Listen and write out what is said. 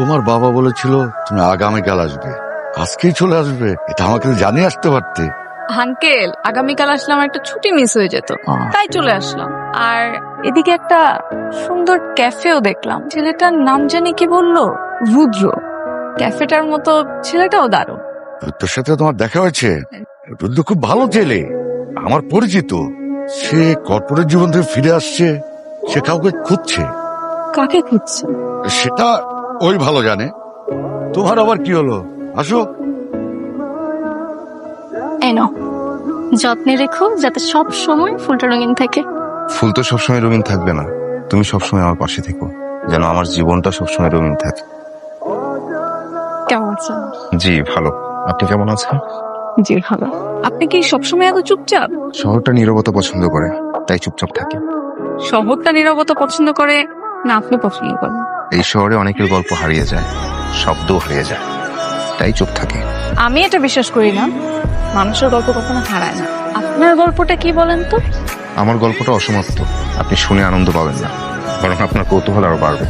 তোমার বাবা বলেছিল তুমি আগামীকাল আসবে, আজকেই চলে আসবে, এটা আমাকে জানিয়ে আসতে পারতে। আঙ্কেল আগামীকাল আসলে আমার একটা ছুটি মিস হয়ে যেত, তাই চলে আসলাম। আর এদিকে একটা সুন্দর ক্যাফেও দেখলাম, ছেলেটার নাম জানি কি বললো, রুদ্র। ক্যাফেটার মতো ছেলেটাও দারুণ। তোর সাথে তোমার দেখা হয়েছে? রুদ্র খুব ভালো ছেলে, আমার পরিচিত। সে কর্পোরেট জীবন থেকে ফিরে আসছে, সে কাউকে খুঁজছে। কাকে খুঁজছে? সেটা ওই ভালো জানে। তোমার আবার কি হলো? আসো। এনো, যত্নে রেখো যাতে সব সময় ফুলটা রঙিন থাকে। ফুল তো সবসময় রঙিন থাকবে না, তুমি সবসময় আমার পাশে থেকো, যেন আমার জীবনটা সবসময় রঙিন থাকে। কেমন আছেন? জি ভালো, আপনি কেমন আছেন? জি ভালো। আপনি কি সবসময় এত চুপচাপ? শহরটা নীরবতা পছন্দ করে, তাই চুপচাপ থাকে। শহরটা নীরবতা পছন্দ করে না আপনি পছন্দ করেন? এই শহরে অনেকের গল্প হারিয়ে যায়, শব্দও হারিয়ে যায়, তাই চুপ থাকে। আমি এটা বিশ্বাস করি না, মানুষের গল্প কখনো হারায় না। আপনার গল্পটা কি বলেন তো? আমার গল্পটা অসমাপ্ত, আপনি শুনে আনন্দ পাবেন না, বরং আপনার কৌতূহল আরো বাড়বে।